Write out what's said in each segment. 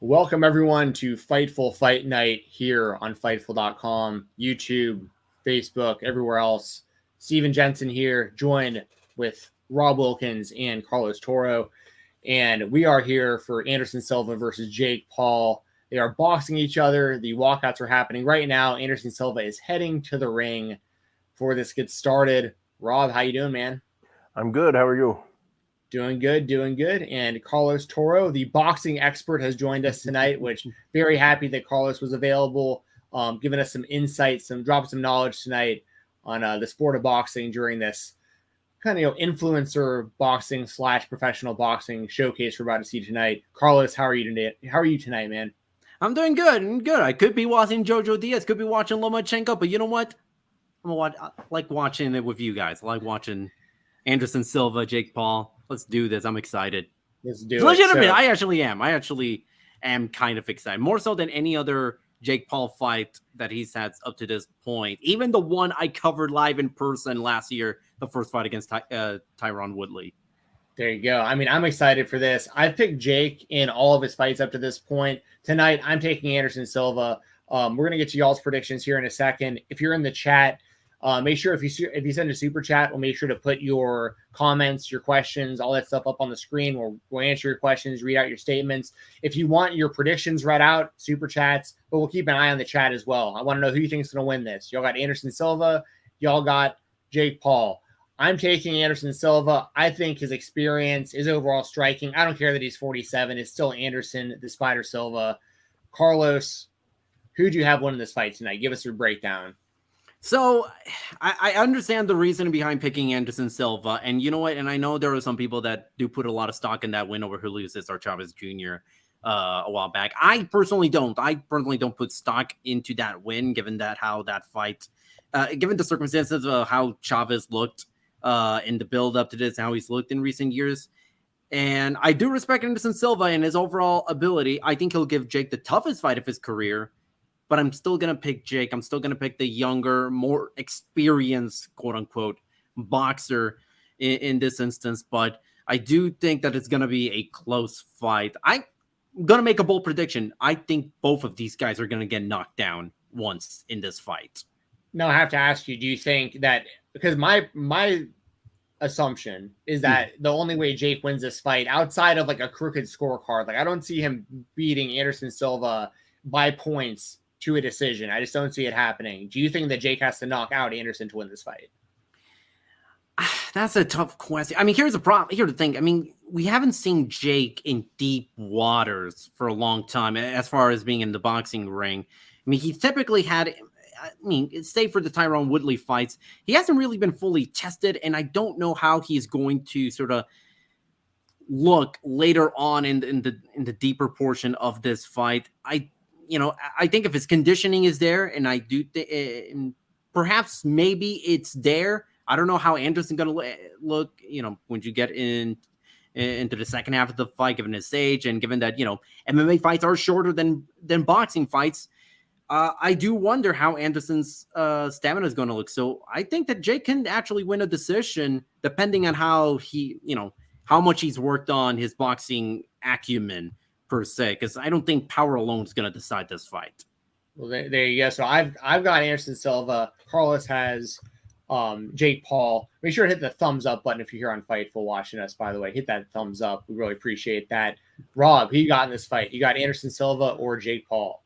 Welcome everyone to Fightful Fight Night here on Fightful.com, YouTube, Facebook, everywhere else. Steven Jensen here, joined with Rob Wilkins and Carlos Toro. And we are here for Anderson Silva versus Jake Paul. They are boxing each other. The walkouts are happening right now. Anderson Silva is heading to the ring before this gets started. Rob, how you doing, man? I'm good. How are you? Doing good. And Carlos Toro, the boxing expert, has joined us tonight, which very happy that Carlos was available, giving us some insights, dropping some knowledge tonight on the sport of boxing during this kind of influencer boxing / professional boxing showcase we're about to see tonight. Carlos, how are you today? How are you tonight, man? I'm doing good. I could be watching Jojo Diaz, could be watching Lomachenko, but you know what? I like watching it with you guys. I like watching Anderson Silva, Jake Paul. Let's do this. I'm excited. Let's do it. Legitimately, I actually am kind of excited. More so than any other Jake Paul fight that he's had up to this point. Even the one I covered live in person last year, the first fight against Tyron Woodley. There you go. I mean, I'm excited for this. I've picked Jake in all of his fights up to this point. Tonight, I'm taking Anderson Silva. We're going to get to y'all's predictions here in a second. If you're in the chat, make sure if you send a super chat, we'll make sure to put your comments, your questions, all that stuff up on the screen. We'll answer your questions, read out your statements. If you want your predictions read out, super chats, but we'll keep an eye on the chat as well. I want to know who you think is going to win this. Y'all got Anderson Silva. Y'all got Jake Paul. I'm taking Anderson Silva. I think his experience, his overall striking, I don't care that he's 47. It's still Anderson, the Spider Silva. Carlos, who do you have winning this fight tonight? Give us your breakdown. So I understand the reason behind picking Anderson Silva. And you know what? And I know there are some people that do put a lot of stock in that win over Julio Cesar Chavez Jr. A while back. I personally don't put stock into that win, given that how that fight, given the circumstances of how Chavez looked in the build up to this, how he's looked in recent years. And I do respect Anderson Silva and his overall ability. I think he'll give Jake the toughest fight of his career. But I'm still going to pick Jake. I'm still going to pick the younger, more experienced, quote unquote, boxer in this instance. But I do think that it's going to be a close fight. I'm going to make a bold prediction. I think both of these guys are going to get knocked down once in this fight. No, I have to ask you, do you think that, because my assumption is that the only way Jake wins this fight outside of like a crooked scorecard, like I don't see him beating Anderson Silva by points to a decision. I just don't see it happening. Do you think that Jake has to knock out Anderson to win this fight? That's a tough question. I mean, here's the problem. Here's the thing. I mean, we haven't seen Jake in deep waters for a long time as far as being in the boxing ring. I mean, he's typically had, save for the Tyron Woodley fights, he hasn't really been fully tested, and I don't know how he's going to sort of look later on in the deeper portion of this fight. I think if his conditioning is there, and I do perhaps maybe it's there. I don't know how Anderson's going to look, when you get into the second half of the fight, given his age and given that, MMA fights are shorter than boxing fights. I do wonder how Anderson's stamina is going to look. So I think that Jake can actually win a decision depending on how how much he's worked on his boxing acumen per se, because I don't think power alone is going to decide this fight. Well, there you go. So I've got Anderson Silva. Carlos has Jake Paul. Make sure to hit the thumbs up button if you're here on Fightful watching us, by the way. Hit that thumbs up. We really appreciate that. Rob, who you got in this fight? You got Anderson Silva or Jake Paul?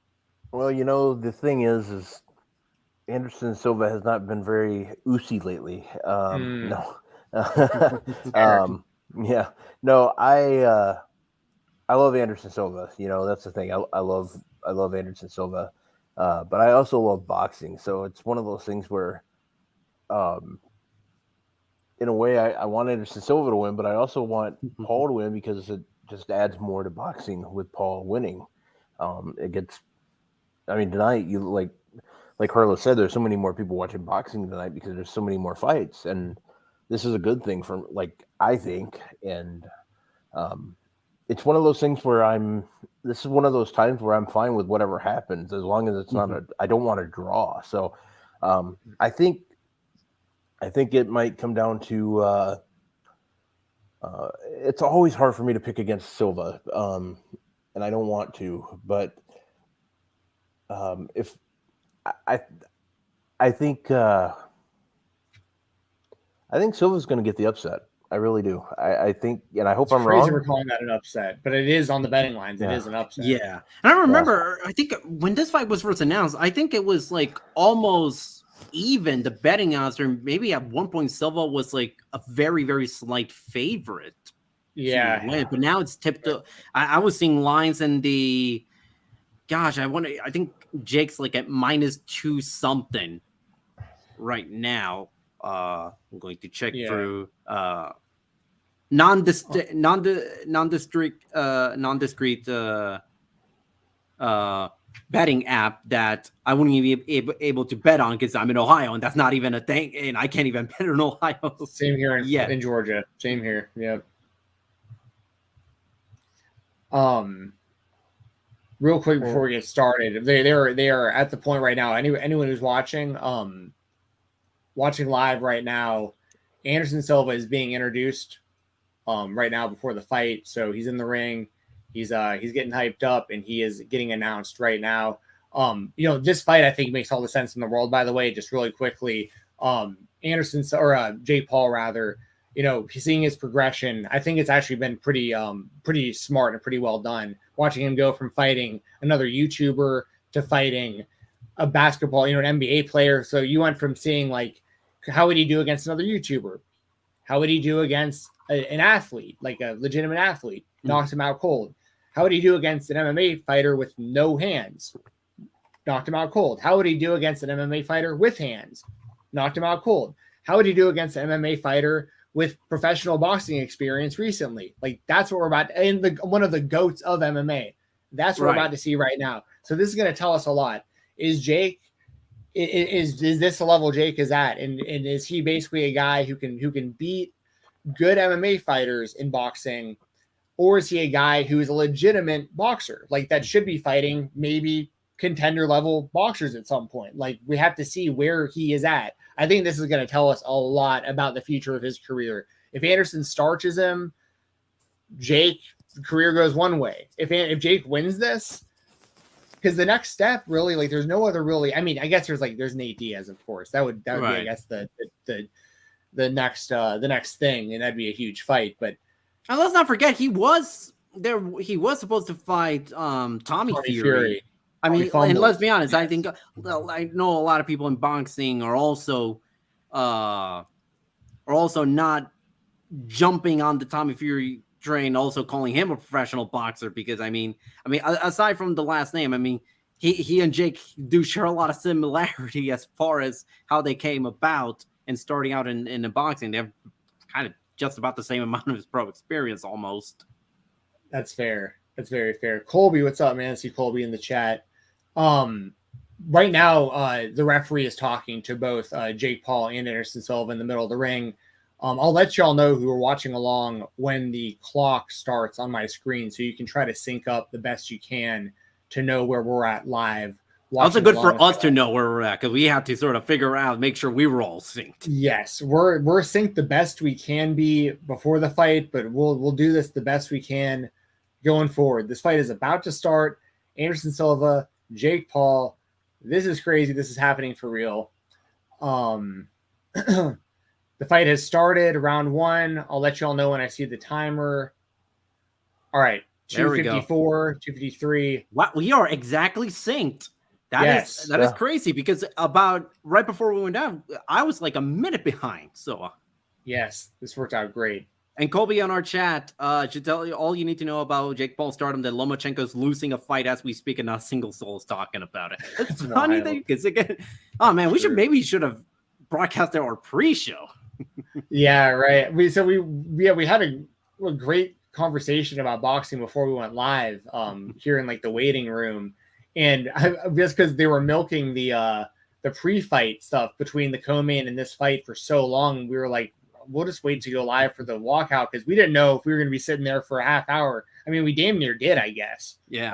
Well, the thing is Anderson Silva has not been very oozy lately. No. Yeah. No, I love Anderson Silva. That's the thing. I love Anderson Silva, but I also love boxing. So it's one of those things where, in a way, I want Anderson Silva to win, but I also want Paul to win because it just adds more to boxing with Paul winning. Tonight you like Carlos said, there's so many more people watching boxing tonight because there's so many more fights, and this is a good thing for I think, and it's one of those things where this is one of those times where I'm fine with whatever happens as long as it's not I don't want to draw. So I think it might come down to it's always hard for me to pick against Silva. and I don't want to, but if I think Silva's going to get the upset. I really do. I think, and I hope I'm crazy wrong. we're calling that an upset, but it is on the betting lines. Yeah. It is an upset. Yeah. And I remember, I think when this fight was first announced, I think it was like almost even the betting odds, or maybe at one point Silva was like a very, very slight favorite. Yeah. To win. But now it's tipped up. I was seeing lines in the, gosh, I think Jake's like at -2 something right now. I'm going to check through non-discrete betting app that I wouldn't even be able to bet on because I'm in Ohio and that's not even a thing, and I can't even bet in Ohio. Same here in Georgia. Same here. Yep. Real quick before we get started, they are at the point right now. Anyone who's watching live right now, Anderson Silva is being introduced right now before the fight. So he's in the ring, he's getting hyped up, and he is getting announced right now. This fight I think makes all the sense in the world. By the way, just really quickly, Jake Paul rather. Seeing his progression, I think it's actually been pretty smart and pretty well done. Watching him go from fighting another YouTuber to fighting a basketball, an NBA player. So you went from seeing like, how would he do against another YouTuber? How would he do against an athlete, like a legitimate athlete? Knocked him out cold. How would he do against an MMA fighter with no hands? Knocked him out cold. How would he do against an MMA fighter with hands? Knocked him out cold. How would he do against an MMA fighter with professional boxing experience recently? Like that's what we're about, and one of the GOATs of MMA. That's what we're about to see right now. So this is going to tell us a lot. Is Jake, is this the level Jake is at? And is he basically a guy who can beat good MMA fighters in boxing? Or is he a guy who is a legitimate boxer, like that should be fighting maybe contender level boxers at some point? Like we have to see where he is at. I think this is going to tell us a lot about the future of his career. If Anderson starches him, Jake's career goes one way. If Jake wins this, because the next step really, like, there's no other really. I mean, I guess there's Nate Diaz, of course. That would be, I guess, the next thing, and that'd be a huge fight. But and let's not forget he was there. He was supposed to fight Tommy Fury. I mean, and let's be honest. I think I know a lot of people in boxing are also not jumping on the Tommy Fury train, also calling him a professional boxer because I mean, aside from the last name, I mean, he and Jake do share a lot of similarity as far as how they came about and starting out in the boxing. They have kind of just about the same amount of pro experience almost. That's fair. That's very fair. Colby, what's up, man? I see Colby in the chat. Right now, the referee is talking to both Jake Paul and Anderson Silva in the middle of the ring. I'll let y'all know who are watching along when the clock starts on my screen, so you can try to sync up the best you can to know where we're at live. Also good for us to know where we're at because we have to sort of figure out, make sure we were all synced. Yes, we're synced the best we can be before the fight, but we'll do this the best we can going forward. This fight is about to start. Anderson Silva, Jake Paul. This is crazy. This is happening for real. The fight has started. Round one. I'll let you all know when I see the timer. All right. 254, 253. Wow, we are exactly synced. That is crazy because about right before we went down, I was like a minute behind. So yes, this worked out great. And Colby on our chat should tell you all you need to know about Jake Paul stardom, that Lomachenko's losing a fight as we speak and not a single soul is talking about it. It's funny because again, oh man, we should have broadcasted our pre-show. Yeah, right. We had a great conversation about boxing before we went live here in like the waiting room, and just because they were milking the pre-fight stuff between the co-main and this fight for so long, we were like, we'll just wait to go live for the walkout because we didn't know if we were going to be sitting there for a half hour. I mean, we damn near did, I guess. Yeah.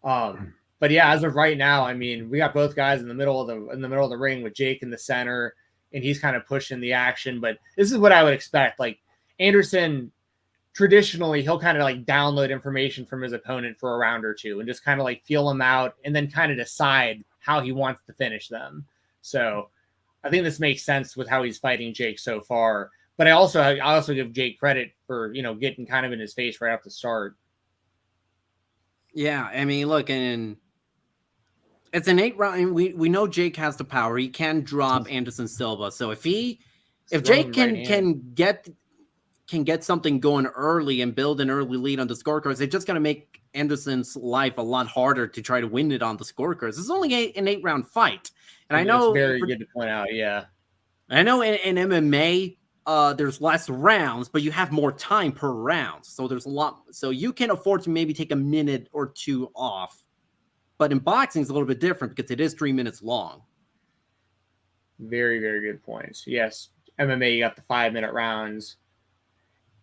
But yeah, as of right now, I mean, we got both guys in the middle of the ring with Jake in the center, and he's kind of pushing the action. But this is what I would expect. Like Anderson, traditionally he'll kind of like download information from his opponent for a round or two and just kind of like feel them out and then kind of decide how he wants to finish them. So I think this makes sense with how he's fighting Jake so far. But I also give Jake credit for, getting kind of in his face right off the start. Yeah, I mean, look, and it's an 8 round. We know Jake has the power. He can drop Anderson Silva. So if Jake can get something going early and build an early lead on the scorecards, it's just going to make Anderson's life a lot harder to try to win it on the scorecards. It's only an 8 round fight, and I know it's very good to point out. Yeah, I know in MMA. There's less rounds, but you have more time per round. So there's a lot. So you can afford to maybe take a minute or two off. But in boxing, it's a little bit different because it is 3 minutes long. Very, very good points. Yes, MMA, you got the 5-minute rounds.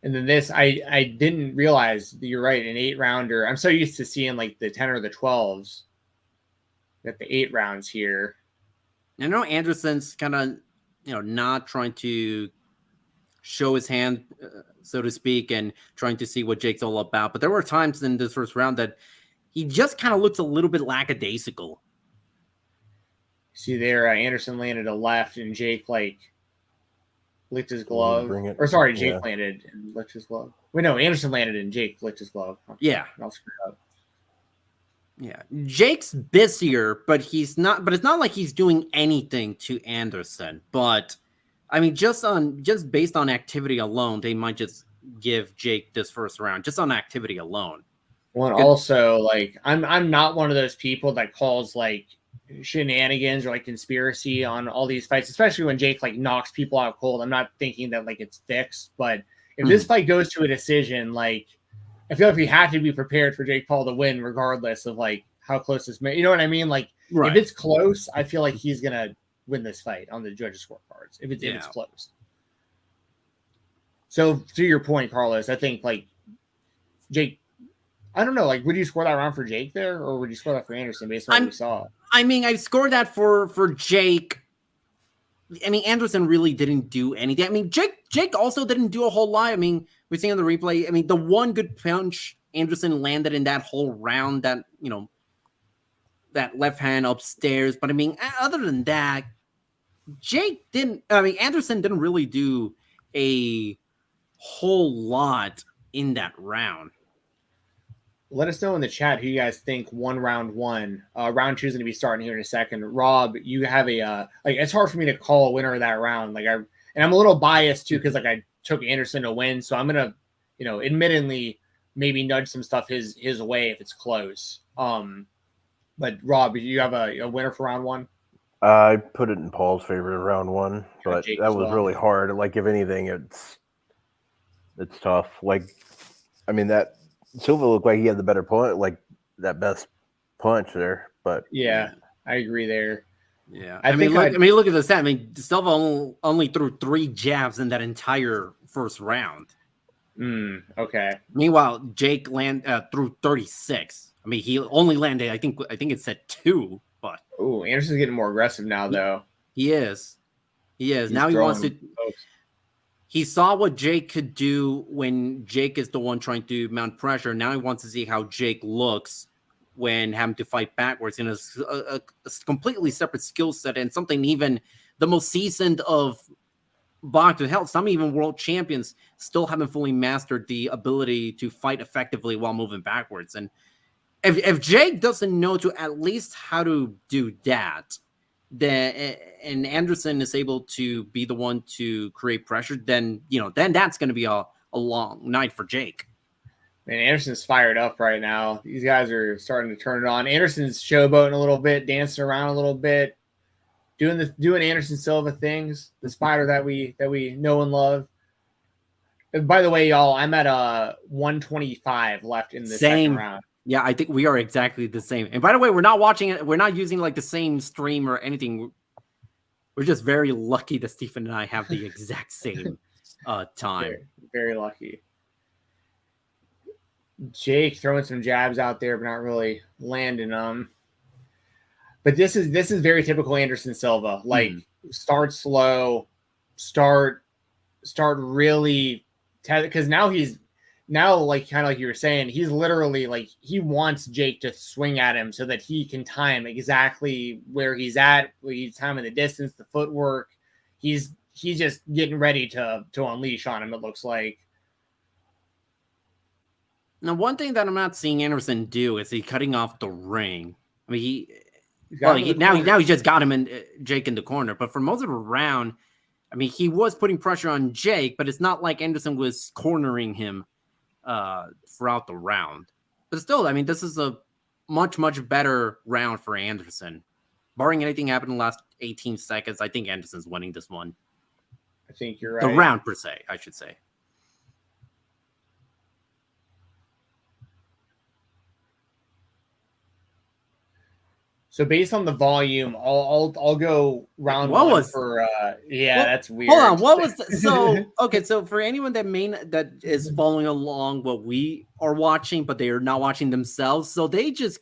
And then this, I didn't realize that you're right, an 8-rounder. I'm so used to seeing like the 10 or the 12s. Got the 8 rounds here. I know Anderson's kind of, not trying to show his hand, so to speak, and trying to see what Jake's all about. But there were times in this first round that he just kind of looks a little bit lackadaisical. See there, Anderson landed a left, and Jake licked his glove. Jake landed and licked his glove. Wait, no, Anderson landed and Jake licked his glove. Yeah, I'll screw it up. Yeah, Jake's busier, but he's not. But it's not like he's doing anything to Anderson. But I mean, just based on activity alone, they might just give Jake this first round just on activity alone. Well, and also, I'm not one of those people that calls shenanigans or conspiracy on all these fights, especially when Jake knocks people out cold. I'm not thinking that it's fixed, but if this fight goes to a decision, I feel like we have to be prepared for Jake Paul to win, regardless of how close this may. You know what I mean? Right. If it's close, I feel like he's gonna win this fight on the judges' scorecards. If it's close. So to your point, Carlos, I think Jake. I don't know. Would you score that round for Jake there, or would you score that for Anderson based on what we saw? I mean, I scored that for Jake. I mean, Anderson really didn't do anything. I mean, Jake also didn't do a whole lot. I mean, we're seeing on the replay. I mean, the one good punch Anderson landed in that whole round, that that left hand upstairs. But I mean, other than that, Anderson didn't really do a whole lot in that round. Let us know in the chat who you guys think won round one. Round 2 is going to be starting here in a second. Rob, you have a it's hard for me to call a winner of that round. And I'm a little biased too because I took Anderson to win, so I'm gonna, admittedly maybe nudge some stuff his way if it's close. But Rob, you have a winner for round 1? I put it in Paul's favor in round 1, but that was really hard. If anything, it's tough. That Silva looked like he had the better punch, that best punch there. But yeah, I agree there. Yeah, I mean, look at the stat. I mean, Silva only threw 3 jabs in that entire first round. Okay. Meanwhile, Jake threw 36. I mean, he only landed. I think it said 2. But Anderson's getting more aggressive now, though. He is. Now he wants to. He saw what Jake could do when Jake is the one trying to mount pressure. Now he wants to see how Jake looks when having to fight backwards in a completely separate skill set, and something even the most seasoned of boxers, hell, some even world champions still haven't fully mastered the ability to fight effectively while moving backwards. And if Jake doesn't know to at least how to do that, and Anderson is able to be the one to create pressure, then that's going to be a long night for Jake. Man, Anderson's fired up right now. These guys are starting to turn it on. Anderson's showboating a little bit, dancing around a little bit, doing Anderson Silva things, the spider that we know and love. And by the way, y'all, I'm at 125 left in the second round. Yeah, I think we are exactly the same. And by the way, we're not watching it. We're not using the same stream or anything. We're just very lucky that Stephen and I have the exact same time. Very, very lucky. Jake throwing some jabs out there, but not really landing them. But this is very typical Anderson Silva. Start slow, start really, because now he's now, like kind of like you were saying, he's literally like he wants Jake to swing at him so that he can time exactly where he's at, where he's timing the distance, the footwork. He's just getting ready to unleash on him. It looks like. Now, one thing that I'm not seeing Anderson do is he cutting off the ring. I mean, now he just got him and Jake in the corner. But for most of the round, I mean, he was putting pressure on Jake, but it's not like Anderson was cornering him throughout the round. But still, I mean, this is a much, much better round for Anderson. Barring anything happening in the last 18 seconds, I think Anderson's winning this one. I think you're right. The round, per se, I should say. So based on the volume, I'll go round what one was, for that's weird. Hold on, what was so okay? So for anyone that is following along what we are watching, but they are not watching themselves, so they just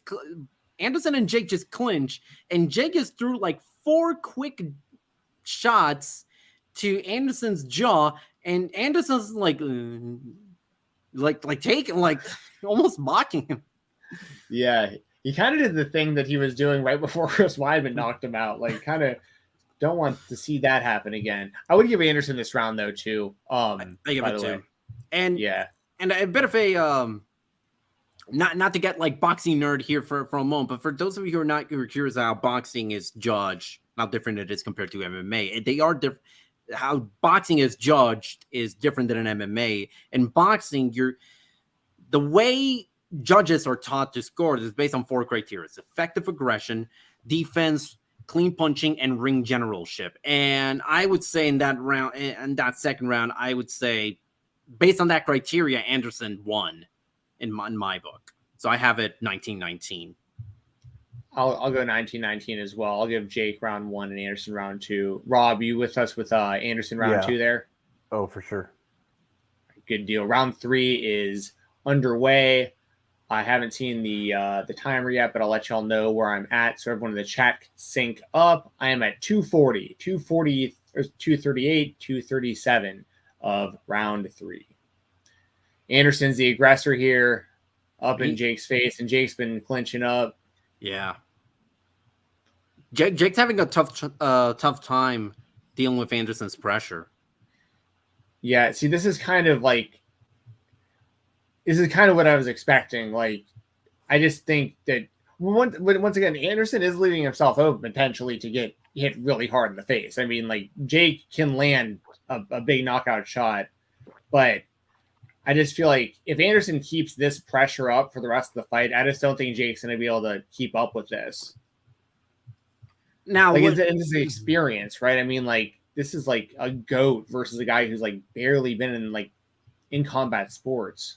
Anderson and Jake just clinch, and Jake is through like 4 quick shots to Anderson's jaw, and Anderson's like taking almost mocking him. Yeah. He kind of did the thing that he was doing right before Chris Weidman knocked him out. Like, kind of don't want to see that happen again. I would give Anderson this round though too. I give it too. And yeah, and a bit of a not to get like boxing nerd here for a moment, but for those of you who are curious how boxing is judged, how different it is compared to MMA, they are different. How boxing is judged is different than an MMA. In boxing, the way judges are taught to score is based on 4 criteria: effective aggression, defense, clean punching, and ring generalship. And I would say in that second round, I would say based on that criteria, Anderson won in my book. So I have it 19-19. I'll go 19-19 as well. I'll give Jake round 1 and Anderson round 2. Rob, you with us with Anderson round 2 there? Oh, for sure. Good deal. Round 3 is underway. I haven't seen the timer yet, but I'll let y'all know where I'm at so everyone in the chat can sync up. I am at 240, 238, 237 of round 3. Anderson's the aggressor here, up in Jake's face, and Jake's been clinching up. Yeah. Jake's having a tough time dealing with Anderson's pressure. Yeah, see, this is kind of what I was expecting. Like, I just think that once again, Anderson is leaving himself open potentially to get hit really hard in the face. I mean, like, Jake can land a big knockout shot, but I just feel like if Anderson keeps this pressure up for the rest of the fight, I just don't think Jake's going to be able to keep up with this. Now, like, this is an experience, right? I mean, like, this is like a GOAT versus a guy who's like barely been in combat sports.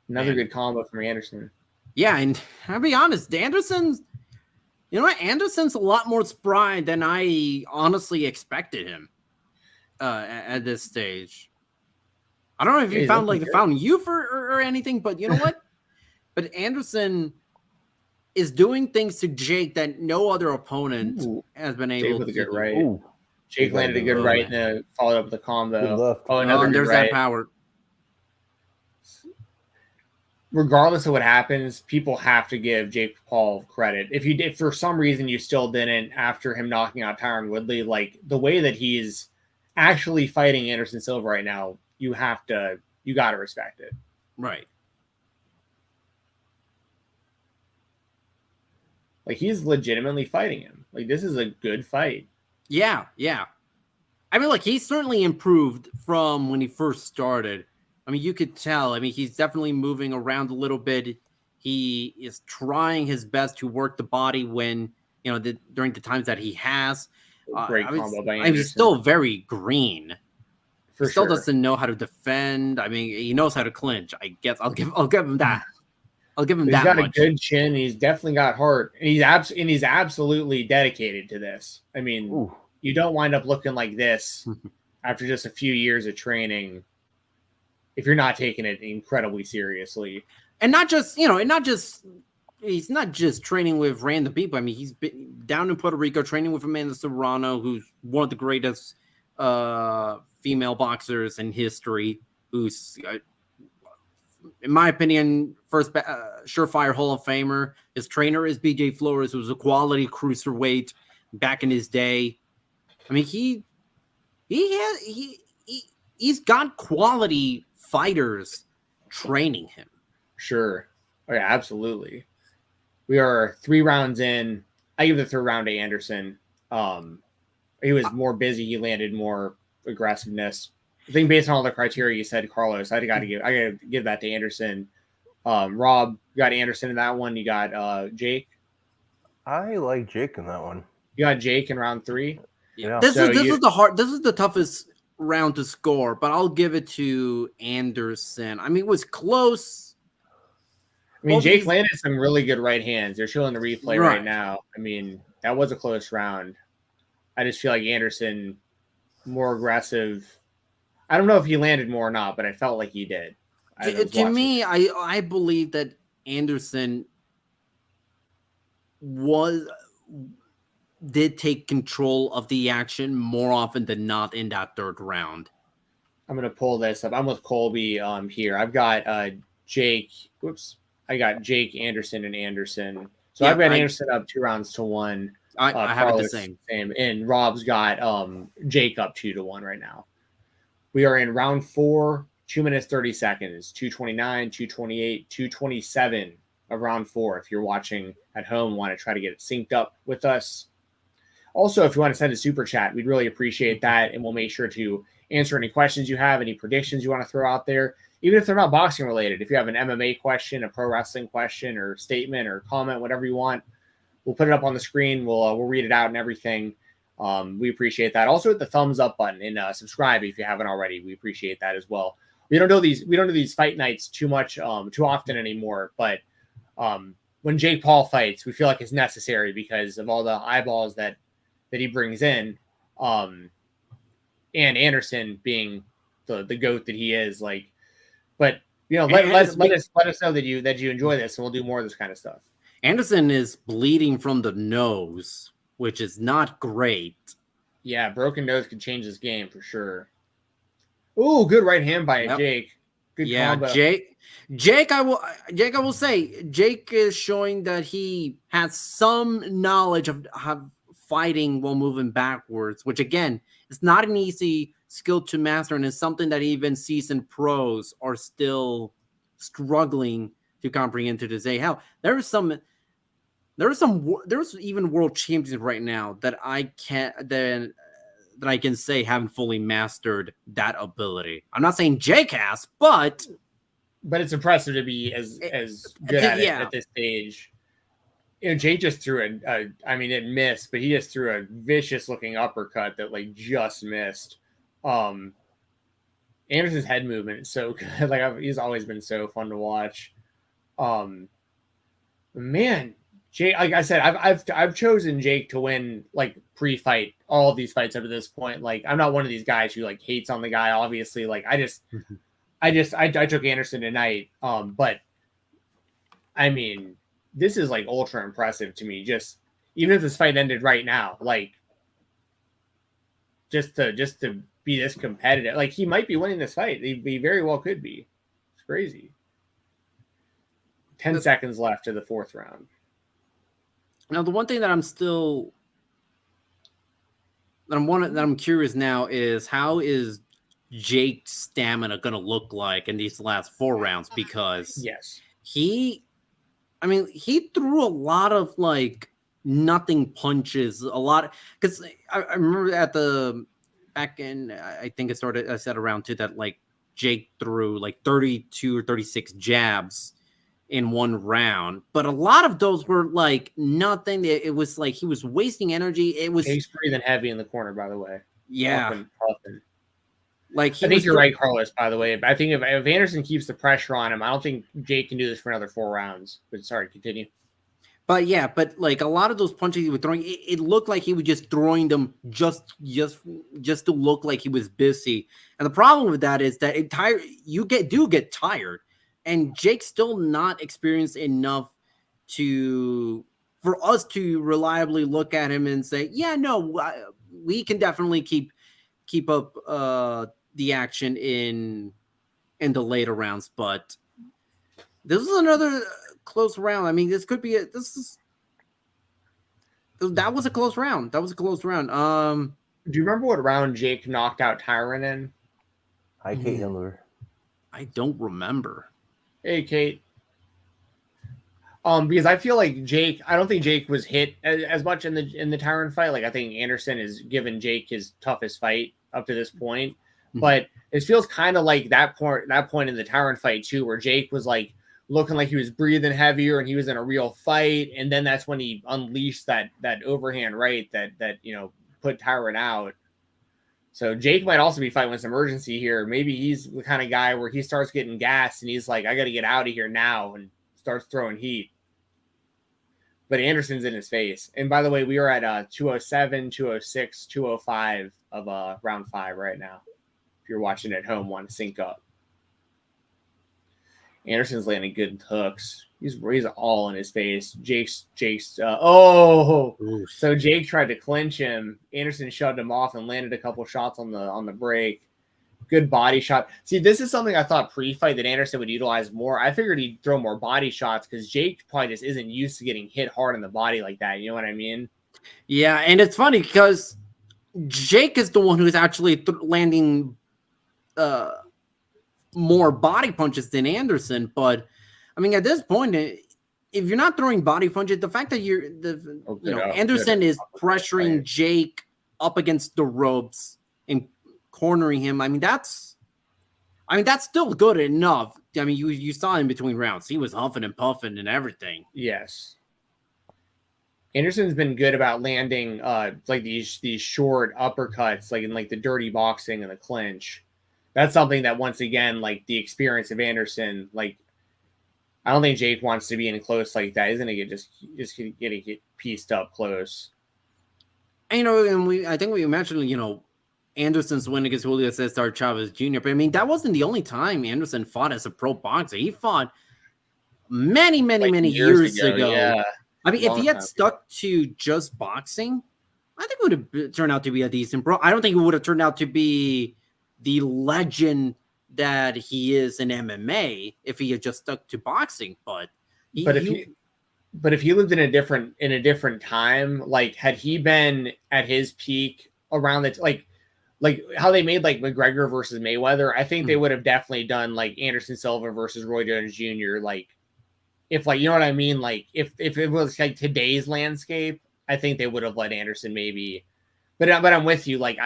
Another good combo from Anderson. Yeah, and I'll be honest, Anderson's a lot more spry than I honestly expected him at this stage. I don't know if he found youth or anything, but you know what? But Anderson is doing things to Jake that no other opponent has been able to do. Right. Jake landed a good right and followed up with a combo. There's right. That power. Regardless of what happens, people have to give Jake Paul credit. If for some reason you still didn't after him knocking out Tyron Woodley, like the way that he's actually fighting Anderson Silva right now, you got to respect it. Right. Like, he's legitimately fighting him. Like, this is a good fight. Yeah. I mean, like, he's certainly improved from when he first started. I mean, you could tell. I mean, he's definitely moving around a little bit. He is trying his best to work the body when, during the times that he has. Great combo by Anderson. He's still very green. For still sure. Doesn't know how to defend. I mean, he knows how to clinch. I guess I'll give him that. I'll give him that much. He's got a good chin. He's definitely got heart, and he's absolutely dedicated to this. I mean, you don't wind up looking like this after just a few years of training if you're not taking it incredibly seriously. And he's not just training with random people. I mean, he's been down in Puerto Rico training with Amanda Serrano, who's one of the greatest female boxers in history who's, in my opinion, first surefire Hall of Famer. His trainer is BJ Flores, who was a quality cruiserweight back in his day. I mean, he's got quality fighters training him. Sure. Oh, yeah, absolutely. We are 3 rounds in. I give the 3rd round to Anderson. He was more busy. He landed more aggressiveness. I think based on all the criteria you said, Carlos, I got to give that to Anderson. Rob, you got Anderson in that one. You got Jake. I like Jake in that one. You got Jake in round 3. Yeah. This is the toughest round to score, but I'll give it to Anderson. I mean, it was close. I mean, Jake landed some really good right hands. They're showing the replay right now. I mean, that was a close round. I just feel like Anderson more aggressive. I don't know if he landed more or not, but I felt like he did. To me, I believe that Anderson did take control of the action more often than not in that 3rd round. I'm going to pull this up. I'm with Colby here. I've got Jake. Whoops. I got Jake, Anderson, and Anderson. So I've got Anderson up 2-1. I have it the same. And Rob's got Jake up 2-1 right now. We are in round 4, 2 minutes, 30 seconds, 2:29, 2:28, 2:27 of round 4. If you're watching at home, want to try to get it synced up with us. Also, if you want to send a super chat, we'd really appreciate that. And we'll make sure to answer any questions you have, any predictions you want to throw out there, even if they're not boxing related. If you have an MMA question, a pro wrestling question, or statement or comment, whatever you want, we'll put it up on the screen. We'll read it out and everything. We appreciate that. Also hit the thumbs up button and subscribe if you haven't already. We appreciate that as well. We don't do these fight nights too much, too often anymore. But when Jake Paul fights, we feel like it's necessary because of all the eyeballs that he brings in. And Anderson being the GOAT that he is, like, but let us know that you enjoy this, and we'll do more of this kind of stuff. Anderson is bleeding from the nose, which is not great. Yeah, broken nose could change this game for sure. Ooh, good right hand by Jake. Good combo. Jake, I will say, Jake is showing that he has some knowledge of fighting while moving backwards, which again, is not an easy skill to master, and is something that even seasoned pros are still struggling to comprehend to this day. Hell, there's even world champions right now that I can say haven't fully mastered that ability. I'm not saying Jake has, but it's impressive to be as good at it at this stage. Jake just threw it missed, but he just threw a vicious looking uppercut that like just missed. Anderson's head movement is so good. Like he's always been so fun to watch. Man, Jake, like I said, I've chosen Jake to win like pre-fight all of these fights up to this point. Like I'm not one of these guys who like hates on the guy. Obviously, like I took Anderson tonight. But I mean, this is like ultra impressive to me. Just even if this fight ended right now, like just to be this competitive, like he might be winning this fight. He very well could be. It's crazy. 10 seconds left to the 4th round. Now, the one thing that I'm curious now is how is Jake's stamina going to look like in these last 4 rounds? Because he threw a lot of like nothing punches, a lot. Because I remember back in, I think I said around 2 that like Jake threw like 32 or 36 jabs in 1 round, but a lot of those were like nothing. It was like he was wasting energy. He's breathing heavy in the corner, by the way. Yeah. Puffing. Like I think you're right, Carlos, by the way. I think if Anderson keeps the pressure on him, I don't think Jake can do this for another 4 rounds. But sorry, continue. But like a lot of those punches he was throwing, it looked like he was just throwing them just to look like he was busy. And the problem with that is that you get tired. And Jake's still not experienced enough for us to reliably look at him and say, yeah, no, we can definitely keep keep up the action in the later rounds, but this is another close round. I mean, this could be that was a close round. That was a close round. Do you remember what round Jake knocked out Tyron in? Hi, Kate Hindler. I don't remember. Hey, Kate. Because I feel like Jake, I don't think Jake was hit as much in the Tyron fight. Like, I think Anderson has given Jake his toughest fight up to this point. But it feels kind of like that point in the Tyron fight too, where Jake was like looking like he was breathing heavier and he was in a real fight, and then that's when he unleashed that overhand right that put Tyron out. So Jake might also be fighting with some urgency here. Maybe he's the kind of guy where he starts getting gassed and he's like, I got to get out of here now, and starts throwing heat. But Anderson's in his face. And by the way, we are at 207, 206, 205 of round 5 right now. If you're watching at home, want to sync up. Anderson's landing good hooks. He's all in his face. Jake's so Jake tried to clinch him. Anderson shoved him off and landed a couple shots on the break. Good body shot. See, this is something I thought pre-fight that Anderson would utilize more. I figured he'd throw more body shots because Jake probably just isn't used to getting hit hard in the body like that. You know what I mean? Yeah, and it's funny because Jake is the one who's actually landing more body punches than Anderson. But I mean, at this point, if you're not throwing body punches, the fact that Anderson is pressuring Jake up against the ropes and cornering him, I mean that's still good enough. I mean, you saw in between rounds, he was huffing and puffing and everything. Yes. Anderson's been good about landing like these short uppercuts, like in like the dirty boxing and the clinch. That's something that, once again, like the experience of Anderson, like I don't think Jake wants to be in close like that. He's gonna get pieced up close. And, and I think we mentioned, Anderson's win against Julio Cesar Chavez Jr. But I mean, that wasn't the only time Anderson fought as a pro boxer. He fought many years ago. Yeah. I mean, if he had stuck to just boxing, I think it would have turned out to be a decent pro. I don't think it would have turned out to be the legend that he is in MMA if he had just stuck to boxing. But if he lived in a different time, like had he been at his peak around the like how they made like McGregor versus Mayweather, I think they would have definitely done like Anderson Silva versus Roy Jones Jr. Like if like, you know what I mean? Like if it was like today's landscape, I think they would have let Anderson maybe, but I'm with you. Like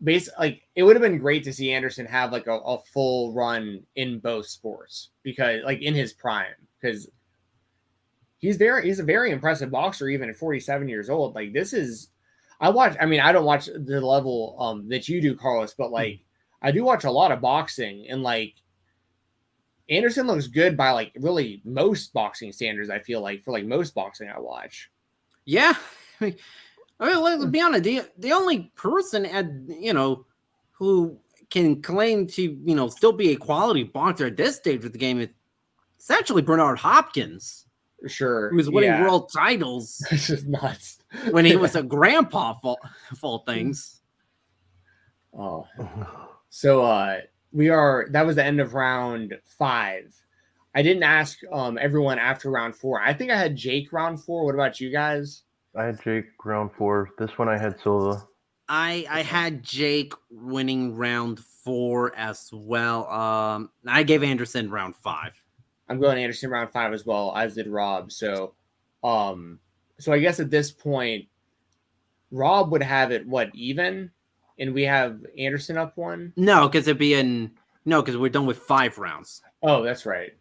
it would have been great to see Anderson have like a full run in both sports, because like in his prime, because he's a very impressive boxer even at 47 years old. Like I don't watch the level that you do, Carlos, but like I do watch a lot of boxing, and like Anderson looks good by like really most boxing standards. I feel like for like most boxing I watch. Yeah. I mean, let's be honest. The only person who can claim to still be a quality boxer at this stage of the game is essentially Bernard Hopkins. Sure, who was winning world titles. It's just nuts when he was a grandpa of all things. Oh, so that was the end of round 5. I didn't ask everyone after round 4. I think I had Jake round 4. What about you guys? I had Jake round 4. This one I had Silva. I had Jake winning round 4 as well. I gave Anderson round 5. I'm going Anderson round 5 as well, as did Rob. So I guess at this point, Rob would have it even, and we have Anderson up 1. No, because because we're done with 5 rounds. Oh, that's right.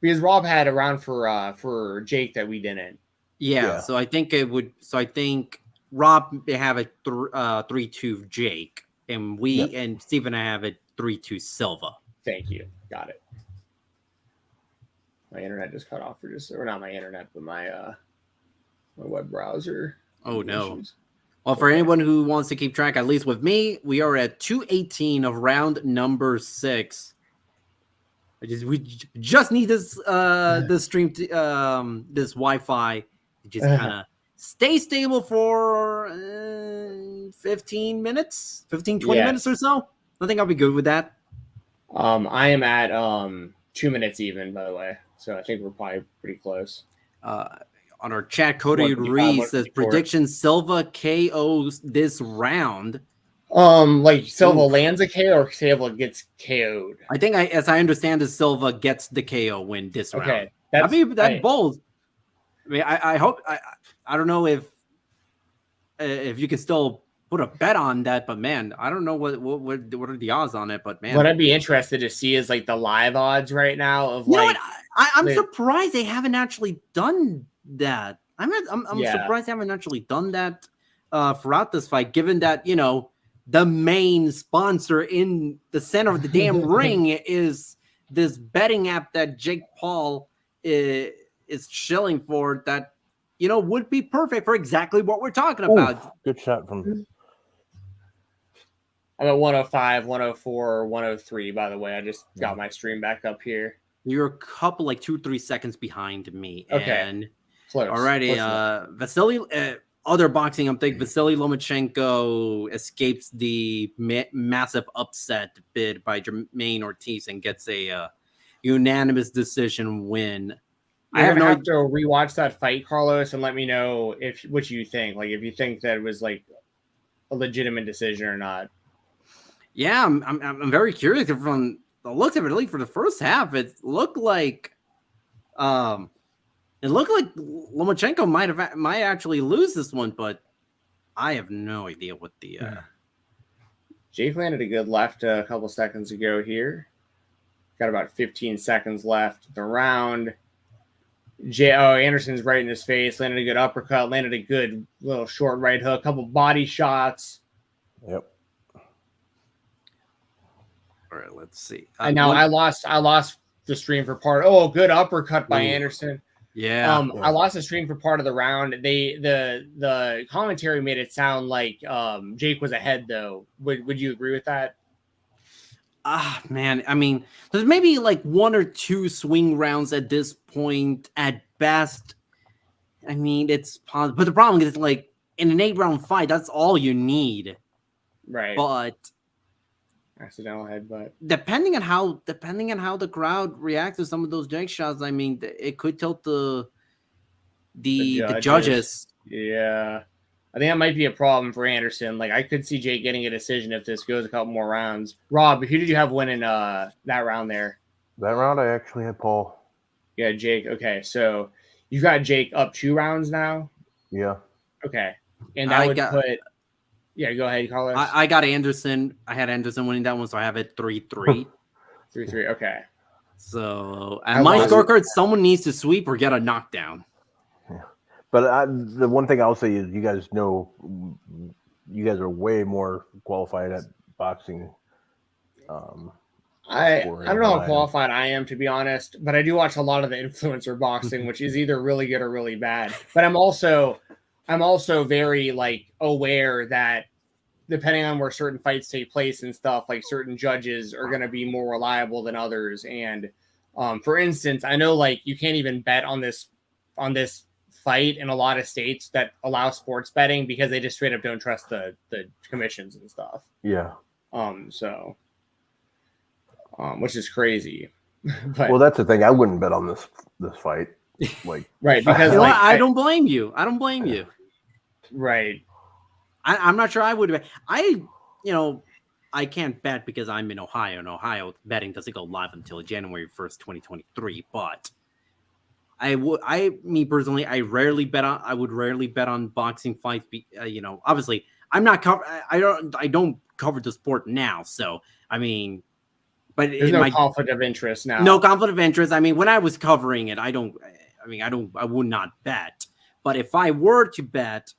Because Rob had a round for Jake that we didn't. Yeah, so I think Rob may have a 3-2 Jake, and and Steve and I have a 3-2 Silva. Thank you. Got it. My internet just cut off or not my internet, but my web browser. Oh no. Issues. Well, for anyone who wants to keep track, at least with me, we are at 2:18 of round number 6. We just need this stream to, this Wi-Fi to just kind of stay stable for 15 minutes, 15, 20 minutes or so. I think I'll be good with that. I am at 2 minutes even, by the way. So I think we're probably pretty close. On our chat, Cody Reese says prediction Silva KOs this round. Like Silva lands a KO or Silva gets KO'd? I think as I understand is Silva gets the KO win this round. That's bold. I mean, I hope I don't know if you can still put a bet on that, but man, I don't know what are the odds on it, but man, what I'd be interested to see is like the live odds right now of you know what? I'm surprised they haven't actually done that. I'm surprised they haven't actually done that throughout this fight, given that the main sponsor in the center of the damn ring is this betting app that Jake Paul is shilling for, that would be perfect for exactly what we're talking about. Good shot from. I'm at 105, 104, 103, by the way. I just got my stream back up here. You're a couple, like 2-3 seconds behind me. Okay. And close. Alrighty. Vasily, other boxing update, Vasily Lomachenko escapes the massive upset bid by Jermaine Ortiz and gets a unanimous decision win. I have to rewatch that fight, Carlos, and let me know what you think. Like, if you think that it was like a legitimate decision or not. Yeah, I'm very curious. From the looks of it, at least for the first half, it looked like Lomachenko might actually lose this one, but I have no idea what the. Jake landed a good left a couple seconds ago here. Got about 15 seconds left the round. Anderson's right in his face. Landed a good uppercut. Landed a good little short right hook. Couple body shots. Yep. All right, let's see. I know I lost the stream for part. Oh, good uppercut by Anderson. Yeah. I lost the stream for part of the round. The commentary made it sound like Jake was ahead though. Would you agree with that? Man, I mean, there's maybe like 1 or 2 swing rounds at this point at best. I mean, it's possible, but the problem is, like, in an 8-round fight, that's all you need. Right. But accidental headbutt. Depending on how the crowd reacts to some of those Jake shots, I mean, it could tilt the judges. Yeah. I think that might be a problem for Anderson. Like, I could see Jake getting a decision if this goes a couple more rounds. Rob, who did you have winning that round there? That round, I actually had Paul. Yeah, Jake. Okay, so you got Jake up 2 rounds now? Yeah. Okay. And that put... Yeah, go ahead, Carlos. I got Anderson. I had Anderson winning that one, so I have it 3-3. 3-3, okay. So, and my scorecard, someone needs to sweep or get a knockdown. But the one thing I'll say is you guys are way more qualified at boxing. I don't know how qualified I am, to be honest, but I do watch a lot of the influencer boxing, which is either really good or really bad. But I'm also very like aware that depending on where certain fights take place and stuff, like certain judges are going to be more reliable than others. And for instance, I know like you can't even bet on this fight in a lot of states that allow sports betting because they just straight up don't trust the commissions and stuff. Yeah. Which is crazy. But, well, that's the thing. I wouldn't bet on this fight. Like, right. Because I don't blame you. Right. I'm not sure I would bet. I can't bet because I'm in Ohio, and Ohio betting doesn't go live until January 1st, 2023. But I personally, I would rarely bet on boxing fights. Obviously, I'm not cover. I don't cover the sport now, so I mean, but there's no conflict of interest now. No conflict of interest. I mean, when I was covering it, I would not bet. But if I were to bet,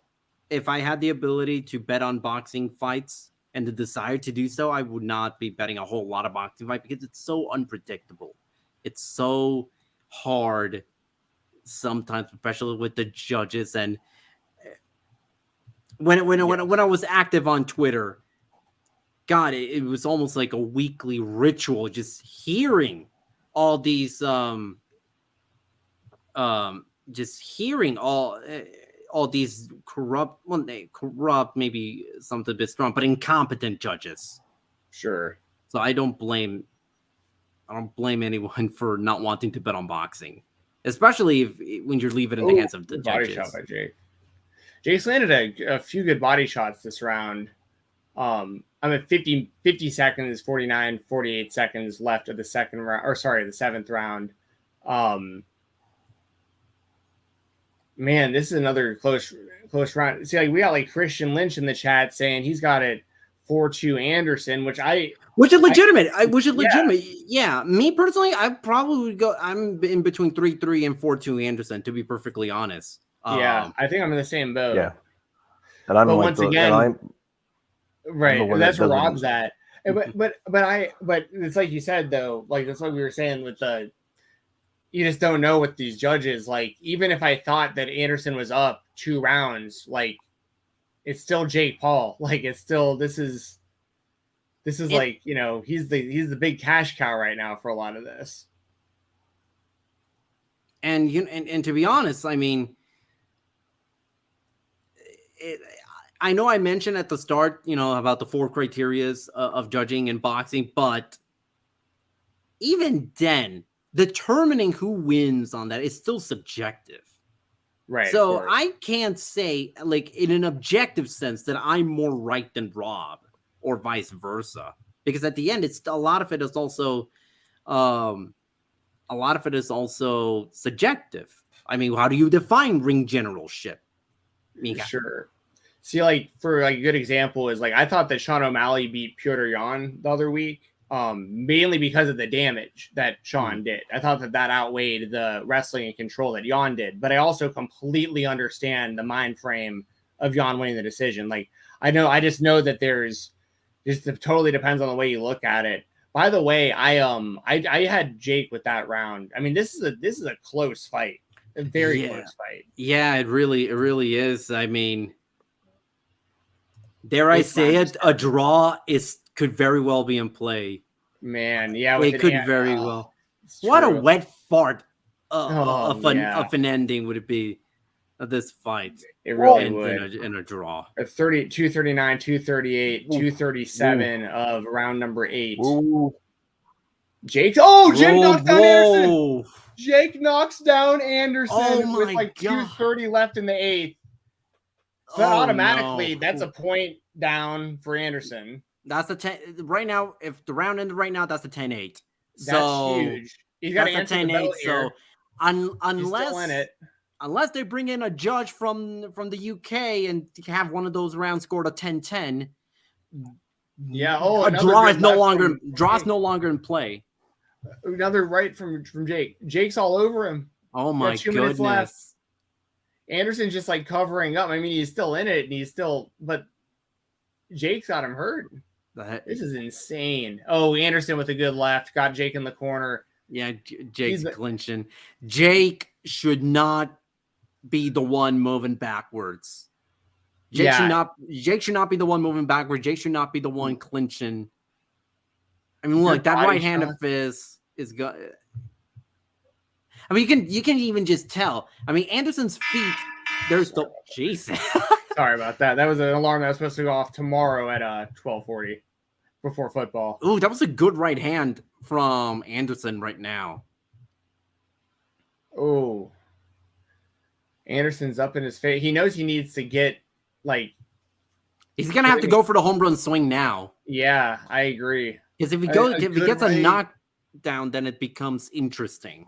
if I had the ability to bet on boxing fights and the desire to do so, I would not be betting a whole lot of boxing fights because it's so unpredictable. It's so hard sometimes, especially with the judges. And when I was active on Twitter, God, it was almost like a weekly ritual, just hearing all these, just hearing all all these corrupt, maybe something a bit strong, but incompetent judges. Sure. So I don't blame anyone for not wanting to bet on boxing, especially when you're leaving in the hands of the body judges. Shot by Jake. Jake's landed a few good body shots this round. I'm at 50 seconds, 49, 48 seconds left of the second round, or sorry, the seventh round. Man, this is another close round. See, like we got like Christian Lynch in the chat saying he's got it 4-2 Anderson, which is legitimate. Legitimate. Yeah, me personally, I probably would go. I'm in between 3-3 and 4-2 Anderson, to be perfectly honest. Yeah, I think I'm in the same boat. Yeah, and I'm once again, right. That's where Rob's at. But it's like you said though. Like that's what we were saying with the. You just don't know with these judges. Like even if I thought that Anderson was up 2 rounds, like it's still Jake Paul. Like it's still this is like he's the big cash cow right now for a lot of this. And and to be honest, I mean. I know I mentioned at the start, about the 4 criterias of judging in boxing, but even then, determining who wins on that is still subjective. Right. So I can't say, like, in an objective sense that I'm more right than Rob or vice versa. Because at the end, a lot of it is also subjective. I mean, how do you define ring generalship? Sure. See, like for like a good example is like I thought that Sean O'Malley beat Petr Yan the other week, mainly because of the damage that Sean did. I thought that outweighed the wrestling and control that Yan did, but I also completely understand the mind frame of Yan winning the decision. Like I just know that it totally depends on the way you look at it. By the way, I had Jake with that round. I mean, this is a close fight. A very close fight. Yeah, it really is. I mean, dare I say it, a draw could very well be in play. Man, yeah, it could very well. What a wet fart of an ending would it be of this fight? It really would in a draw. 239, 238, 237 of round number 8. Ooh. Jake knocks down Anderson. Jake knocks down Anderson with like 2:30 left in the 8th. So automatically, that's a point down for Anderson. That's a 10 right now. If the round ended right now, that's a 10-8. That's huge. He's got to answer 10-8. So unless they bring in a judge from the UK and have one of those rounds scored a 10-10, a draw is no longer in play. Another right from Jake. Jake's all over him. Oh my goodness. Left. Anderson's just like covering up. I mean, he's still in it, and but Jake's got him hurt. This is insane. Oh, Anderson with a good left got Jake in the corner. Yeah, Jake's clinching. Jake should not be the one moving backwards. Jake should not be the one moving backwards. Jake should not be the one clinching. I mean, look, that right hand of his is good. I mean, you can even just tell. I mean, Anderson's feet. There's the Jesus. Sorry about that. That was an alarm that was supposed to go off tomorrow at 12:40 before football. Ooh, that was a good right hand from Anderson right now. Oh, Anderson's up in his face. He knows he needs to get like. He's gonna have to go for the home run swing now. Yeah, I agree. Because if he gets a knockdown, then it becomes interesting.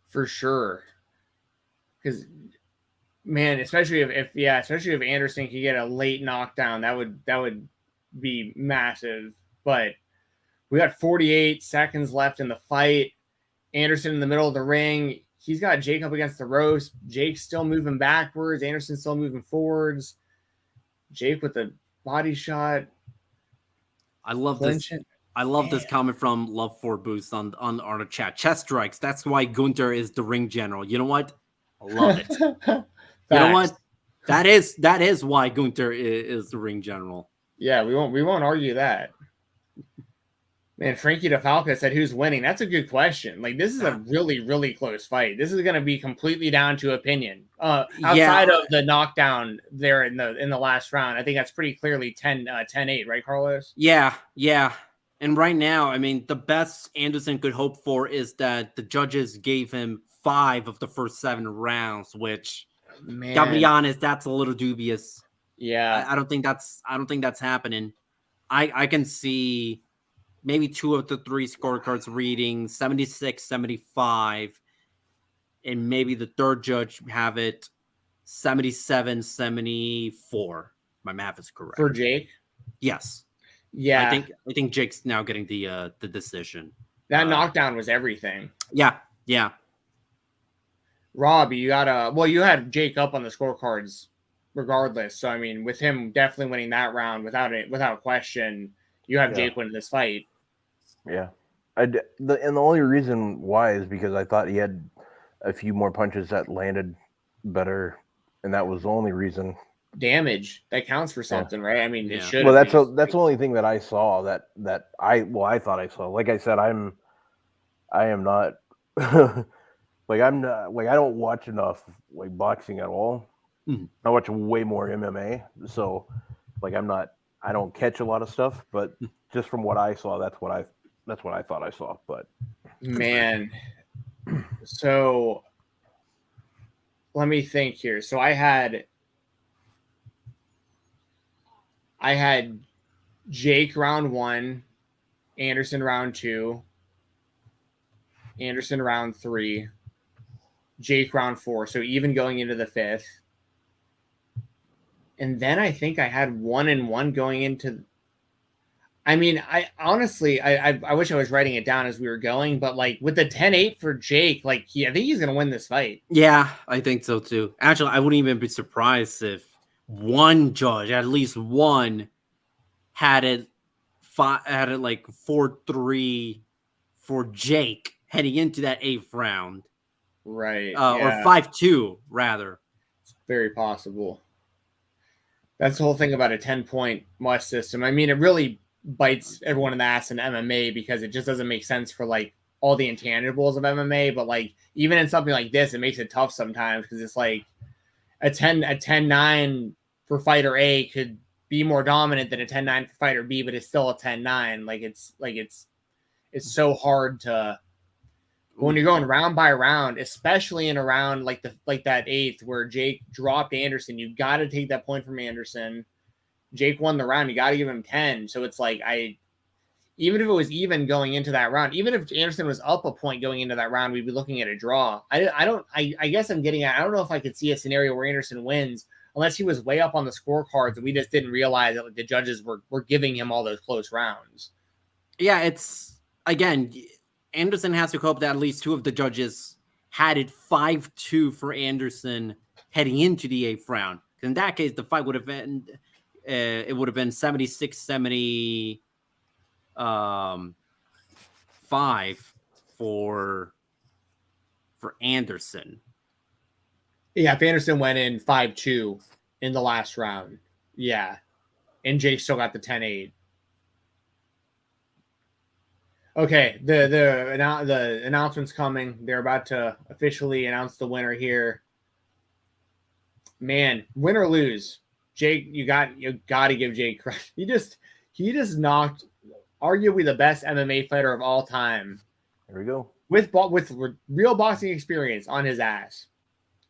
For sure. Because, man, especially if Anderson could get a late knockdown, that would be massive. But we got 48 seconds left in the fight. Anderson in the middle of the ring. He's got Jake up against the ropes. Jake's still moving backwards. Anderson's still moving forwards. Jake with the body shot. I love this. I love this comment from Love for Boost on our chat. Chest strikes. That's why Gunther is the ring general. You know what? I love it. You know what? That is why Gunther is the ring general. Yeah, we won't argue that. Man, Frankie DeFalco said who's winning. That's a good question. Like, this is a really, really close fight. This is going to be completely down to opinion. Outside of the knockdown there in the last round, I think that's pretty clearly 10-8, right, Carlos? Yeah. And right now, I mean, the best Anderson could hope for is that the judges gave him 5 of the first 7 rounds, which, gotta be honest, that's a little dubious. Yeah, I don't think that's happening. I can see maybe 2 of the 3 scorecards reading 76-75, and maybe the third judge have it 77-74. My math is correct. For Jake? Yes. Yeah. I think Jake's now getting the decision. That knockdown was everything. Yeah. Rob, you had Jake up on the scorecards regardless. So I mean, with him definitely winning that round without question, you have Jake winning this fight. Yeah. And the only reason why is because I thought he had a few more punches that landed better, and that was the only reason. Damage that counts for something, right? I mean, it should. Well, that's the only thing that I saw that I thought I saw. Like I said, I am not like I'm not like I don't watch enough like boxing at all. Mm-hmm. I watch way more MMA, so like I don't catch a lot of stuff, but just from what I saw, that's what I thought I saw. But man, so let me think here. So I had Jake round 1, Anderson round 2, Anderson round 3, Jake round 4. So even going into the 5th. And then I think I had 1-1 going into. I mean, I honestly, I wish I was writing it down as we were going, but like with the 10-8 for Jake, like I think he's gonna win this fight. Yeah, I think so too. Actually, I wouldn't even be surprised if one judge, at least one, had it like 4-3 for Jake heading into that 8th round, right? Or 5-2 rather. It's very possible. That's the whole thing about a 10-point must system. I mean, it really bites everyone in the ass in MMA because it just doesn't make sense for like all the intangibles of MMA. But like even in something like this, it makes it tough sometimes because it's like a 10-9 for fighter A could be more dominant than a 10-9 for fighter B, but it's still a 10-9. It's so hard to when you're going round by round, especially in a round like that 8th where Jake dropped Anderson. You got to take that point from Anderson. Jake won the round. You got to give him 10. So it's like even if it was even going into that round, even if Anderson was up a point going into that round, we'd be looking at a draw. I guess I'm getting at. I don't know if I could see a scenario where Anderson wins unless he was way up on the scorecards and we just didn't realize that the judges were giving him all those close rounds. Yeah, it's again. Anderson has to hope that at least 2 of the judges had it 5-2 for Anderson heading into the 8th round. In that case, the fight would have been 76-75 for Anderson. Yeah, if Anderson went in 5-2 in the last round, yeah, and Jake still got the 10-8. Okay, the announcement's coming. They're about to officially announce the winner here. Man, win or lose, Jake, you got to give Jake credit. He just knocked arguably the best MMA fighter of all time. There we go. With real boxing experience on his ass.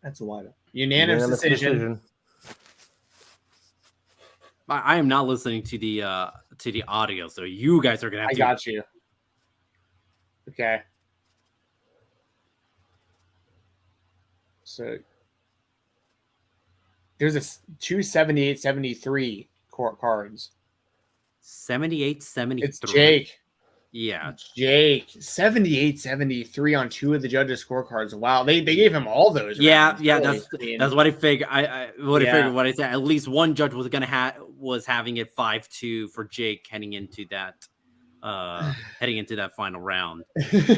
That's a wide unanimous decision. I am not listening to the audio, so you guys are gonna have to. I got you. Okay. So there's a 278-73 cards. 78-73. It's Jake. Yeah. Jake. 78-73 on 2 of the judges' scorecards. Wow. They gave him all those. Yeah, rounds. yeah. That's what I figured. I figured what I said. At least one judge was was having it 5-2 for Jake heading into that final round,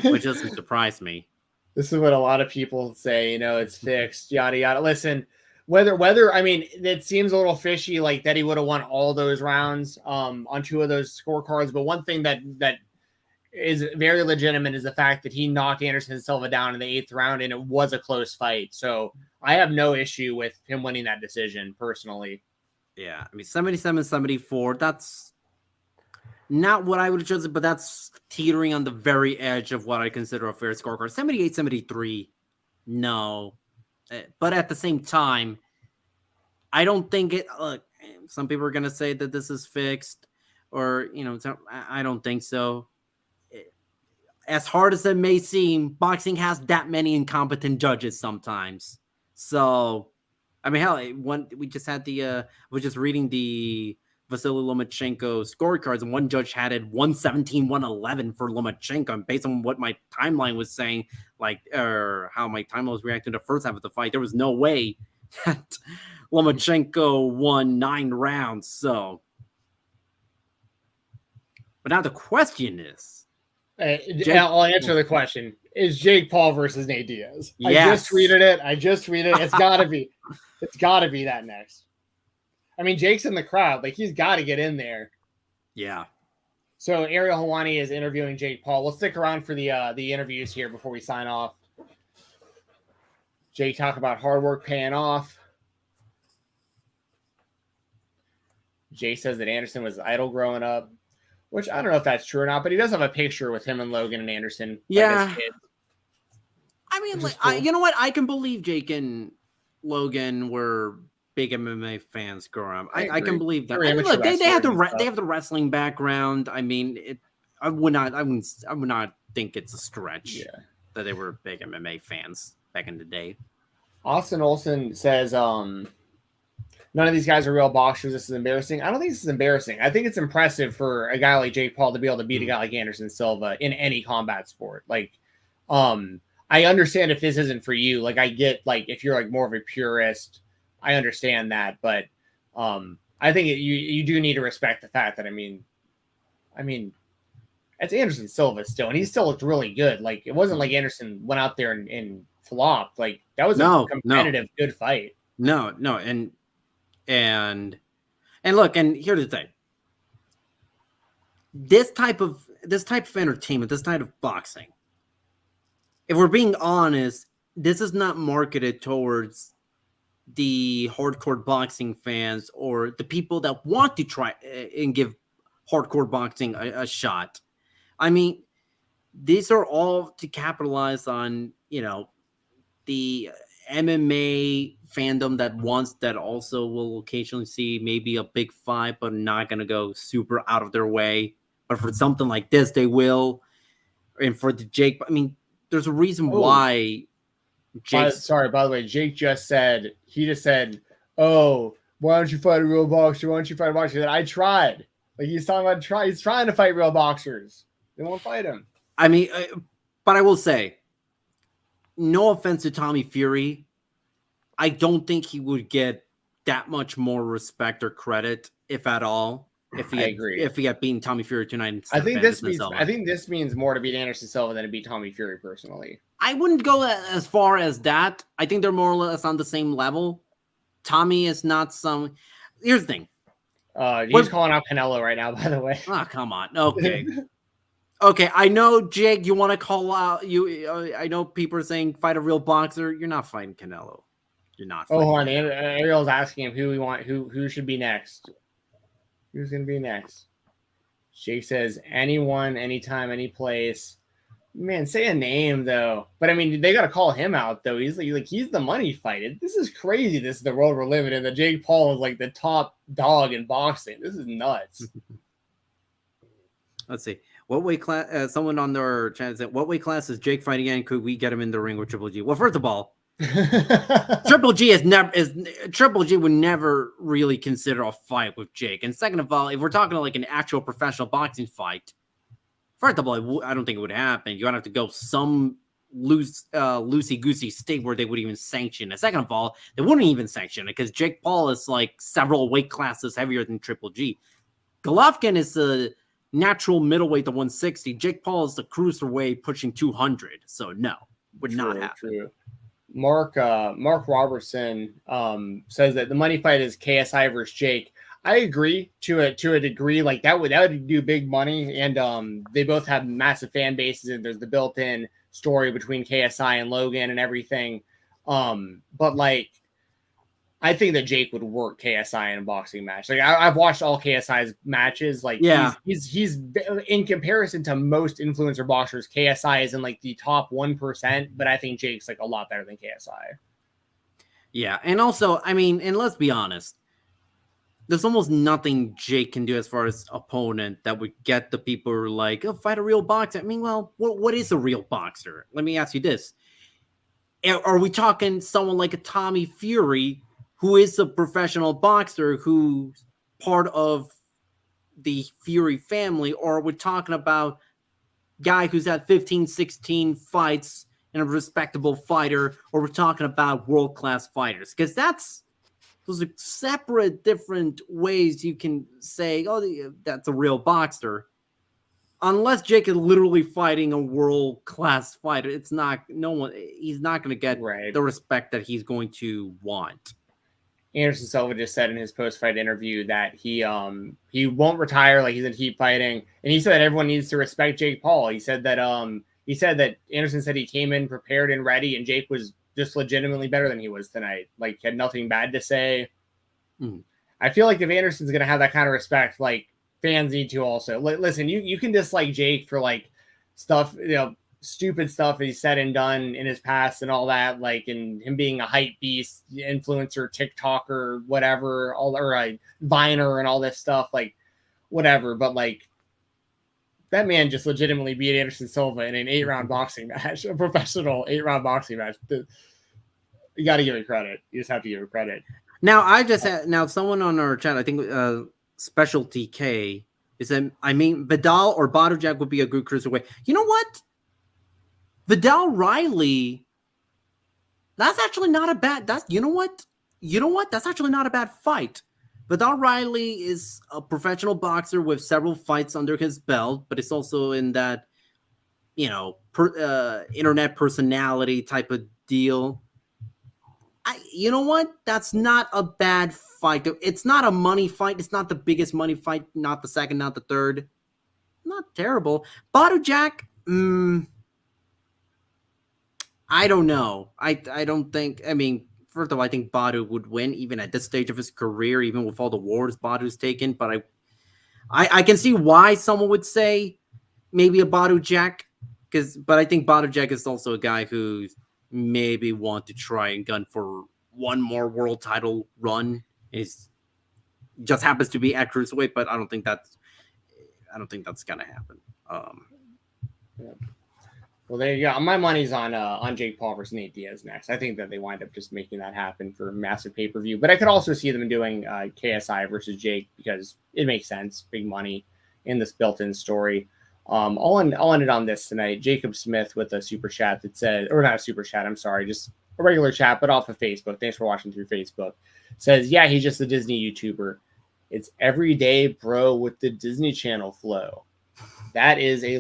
which doesn't surprise me. This is what a lot of people say, it's fixed, yada yada. Listen, whether I mean, it seems a little fishy like that he would have won all those rounds on 2 of those scorecards, but one thing that is very legitimate is the fact that he knocked Anderson Silva down in the 8th round, and it was a close fight. So I have no issue with him winning that decision personally. Yeah, I mean 77-74. That's not what I would have chosen, but that's teetering on the very edge of what I consider a fair scorecard. 78-73. No, but at the same time, I don't think it. Look, some people are gonna say that this is fixed, or I don't think so. As hard as it may seem, boxing has that many incompetent judges sometimes. So, I mean, hell, we just had we're just reading the Vasily Lomachenko scorecards, and one judge had it 117-111 for Lomachenko. And based on what my timeline was saying, or how my timeline was reacting to the first half of the fight, there was no way that Lomachenko won 9 rounds. So, but now the question is, I'll answer the question. Is Jake Paul versus Nate Diaz? Yes. I just tweeted it. It's gotta be. It's gotta be that next. I mean, Jake's in the crowd. Like, he's got to get in there. Yeah. So Ariel Helwani is interviewing Jake Paul. We'll stick around for the interviews here before we sign off. Jake talk about hard work paying off. Jay says that Anderson was idle growing up, which I don't know if that's true or not, but he does have a picture with him and Logan and Anderson. Yeah. Like, kids, I mean, cool. you know what? I can believe Jake and Logan were big MMA fans growing up. I can believe that. I mean, look, they have the wrestling background. I mean, I would not think it's a stretch that they were big MMA fans back in the day. Austin Olsen says, none of these guys are real boxers. This is embarrassing. I don't think this is embarrassing. I think it's impressive for a guy like Jake Paul to be able to beat a guy like Anderson Silva in any combat sport. Like, I understand if this isn't for you. Like, I get, like, if you're like more of a purist, I understand that. But I think you do need to respect the fact that, I mean, it's Anderson Silva still, and he still looked really good. Like, it wasn't like Anderson went out there and flopped. Like, that was a competitive, good fight. No, and look, and here's the thing. This type of entertainment, this type of boxing, if we're being honest, this is not marketed towards the hardcore boxing fans or the people that want to try and give hardcore boxing a shot. I mean, these are all to capitalize on, the MMA fandom that also will occasionally see maybe a big fight, but not going to go super out of their way. But for something like this, they will. And for the Jake, I mean, there's a reason why. By the way, Jake just said, "Oh, why don't you fight a real boxer? Why don't you fight a boxer?" That I tried. Like, he's talking about he's trying to fight real boxers. They won't fight him. I mean, but I will say, no offense to Tommy Fury, I don't think he would get that much more respect or credit, if at all, if he had beaten Tommy Fury tonight. I think this means more to beat Anderson Silva than to beat Tommy Fury personally. I wouldn't go as far as that. I think they're more or less on the same level. Tommy is not some. Here's the thing. He's calling out Canelo right now, by the way. Oh, come on. Okay. Okay, I know, Jake, you want to call out I know people are saying fight a real boxer. You're not fighting Canelo. You're not fighting. Oh, hold on. Ariel's asking him who should be next. Who's going to be next? Jake says anyone, anytime, any place. Man, say a name though. But I mean, they got to call him out though. He's he's the money fight. This is crazy. This is the world we're living in. That Jake Paul is like the top dog in boxing. This is nuts. Let's see. What weight class? Someone on their channel said, "What weight class is Jake fighting in? Could we get him in the ring with Triple G?" Well, first of all, Triple G would never really consider a fight with Jake. And second of all, if we're talking like an actual professional boxing fight, first of all, I don't think it would happen. You're gonna have to go some loosey-goosey state where they would even sanction it. Second of all, they wouldn't even sanction it because Jake Paul is like several weight classes heavier than Triple G. Golovkin is the natural middleweight to 160. Jake Paul is the cruiserweight pushing 200. So no, would not happen. True. Mark Robertson says that the money fight is KSI versus Jake. I agree to a degree. Like that would do big money, and they both have massive fan bases, and there's the built-in story between KSI and Logan and everything. But like, I think that Jake would work KSI in a boxing match. Like I've watched all KSI's matches. Like he's in comparison to most influencer boxers, KSI is in like the top 1%, but I think Jake's like a lot better than KSI. Yeah, and also, I mean, and let's be honest, there's almost nothing Jake can do as far as opponent that would get the people who are like, oh, fight a real boxer. I mean, well, what is a real boxer? Let me ask you this. Are we talking someone like a Tommy Fury, who is a professional boxer, who's part of the Fury family, or are we talking about a guy who's had 15, 16 fights and a respectable fighter, or we're talking about world-class fighters? Because those are separate, different ways you can say, oh, that's a real boxer. Unless Jake is literally fighting a world-class fighter, he's not going to get the respect that he's going to want. Anderson Silva just said in his post-fight interview that he won't retire, like he's going to keep fighting, and he said everyone needs to respect Jake Paul. He said that Anderson said he came in prepared and ready, and Jake was just legitimately better than he was tonight. Like, had nothing bad to say. I feel like if Anderson's going to have that kind of respect, like, fans need to also listen. You can dislike Jake for like stuff, stupid stuff he's said and done in his past and all that, like, and him being a hype beast, influencer, TikToker, whatever, or a Viner and all this stuff, like, whatever. But like, that man just legitimately beat Anderson Silva in an 8-round boxing match, a professional 8-round boxing match. You got to give it credit. You just have to give it credit. Now, someone on our chat, I think Specialty K, is that, I mean, Vidal or Bottajak would be a good cruiserweight. You know what? Vidal Riley, that's actually not a bad. You know what? That's actually not a bad fight. Vidal Riley is a professional boxer with several fights under his belt, but it's also in that, internet personality type of deal. You know what? That's not a bad fight. It's not a money fight. It's not the biggest money fight. Not the second, not the third. Not terrible. Bottajak, I don't know. I don't think. I mean, first of all, I think Badu would win even at this stage of his career, even with all the wars Badu's taken. But I can see why someone would say maybe a Bottajak, but I think Bottajak is also a guy who maybe want to try and gun for one more world title run. Is just happens to be at cruiserweight, but I don't think that's gonna happen. Yeah. Well, there you go. My money's on Jake Paul versus Nate Diaz next. I think that they wind up just making that happen for a massive pay-per-view. But I could also see them doing KSI versus Jake because it makes sense, big money in this built-in story. I'll end it on this tonight. Jacob Smith with a super chat that said, or not a super chat, I'm sorry, just a regular chat, but off of Facebook. Thanks for watching through Facebook. Says, yeah, he's just a Disney YouTuber. It's everyday bro with the Disney Channel flow. That is a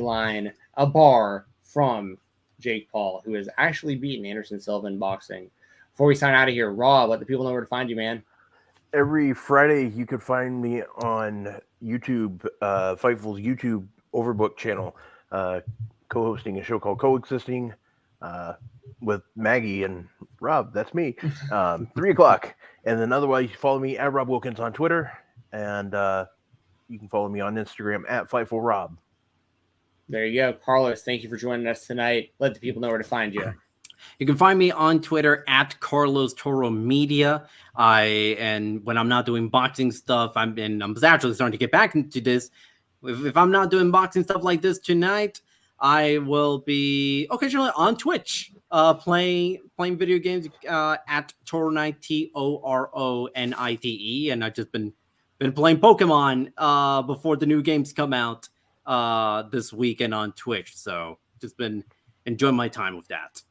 bar from Jake Paul, who has actually beaten Anderson Silva in boxing. Before we sign out of here, Rob, let the people know where to find you, man. Every Friday, you could find me on YouTube, Fightful's YouTube Overbook channel, co-hosting a show called Coexisting with Maggie and Rob. That's me. 3:00. And then otherwise, you follow me at Rob Wilkins on Twitter. And you can follow me on Instagram at FightfulRob. There you go. Carlos, thank you for joining us tonight. Let the people know where to find you. You can find me on Twitter at Carlos Toro Media. And when I'm not doing boxing stuff, I'm actually starting to get back into this. If I'm not doing boxing stuff like this tonight, I will be occasionally on Twitch playing video games at Toronite, Toronite. And I've just been playing Pokemon before the new games come out this weekend on Twitch. So just been enjoying my time with that.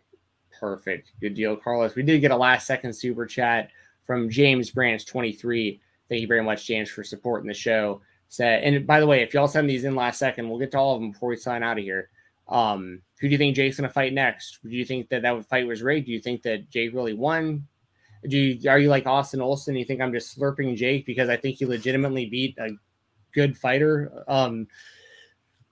Perfect. Good deal, Carlos. We did get a last second super chat from James Branch 23. Thank you very much, James, for supporting the show. And by the way, if y'all send these in last second, we'll get to all of them before we sign out of here. Who do you think Jake's going to fight next? Do you think that fight was rigged? Do you think that Jake really won? Are you like Austin Olsen? You think I'm just slurping Jake because I think he legitimately beat a good fighter?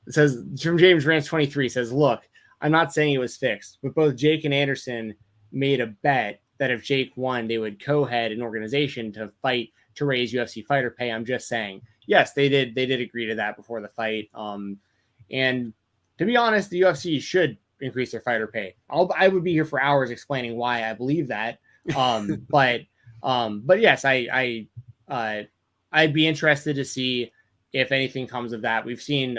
It says from James Rance 23 says, look, I'm not saying it was fixed, but both Jake and Anderson made a bet that if Jake won, they would co-head an organization to fight to raise UFC fighter pay. I'm just saying, yes, they did agree to that before the fight. And to be honest, the UFC should increase their fighter pay. I would be here for hours explaining why I believe that. But yes, I'd be interested to see if anything comes of that. We've seen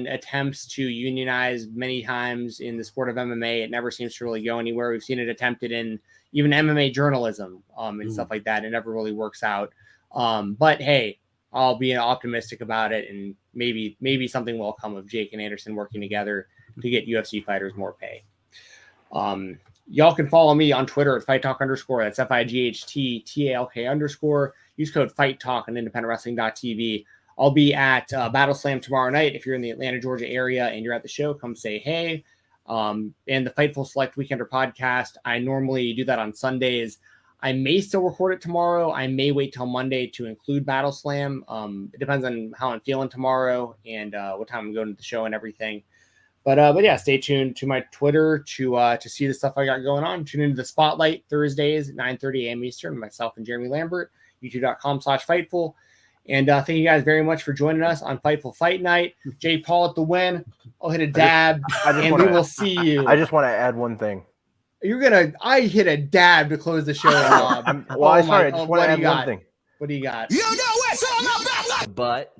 attempts to unionize many times in the sport of MMA. It never seems to really go anywhere. We've seen it attempted in even MMA journalism and stuff like that. It never really works out. But hey, I'll be optimistic about it, and maybe something will come of Jake and Anderson working together to get UFC fighters more pay. Y'all can follow me on Twitter at FightTalk_. That's FIGHTTALK_. Use code FightTalk on independentwrestling.tv. I'll be at Battle Slam tomorrow night. If you're in the Atlanta, Georgia area and you're at the show, come say hey. And the Fightful Select Weekender podcast, I normally do that on Sundays. I may still record it tomorrow. I may wait till Monday to include Battle Slam. It depends on how I'm feeling tomorrow and what time I'm going to the show and everything. But yeah, stay tuned to my Twitter to see the stuff I got going on. Tune into the Spotlight Thursdays at 9:30 a.m. Eastern. Myself and Jeremy Lambert, youtube.com/Fightful. And thank you guys very much for joining us on Fightful Fight Night. Jay Paul at the win. I'll hit a dab, and we will see you. I just want to add one thing. I hit a dab to close the show. I just want to add one thing. What do you got? You know it's all about. But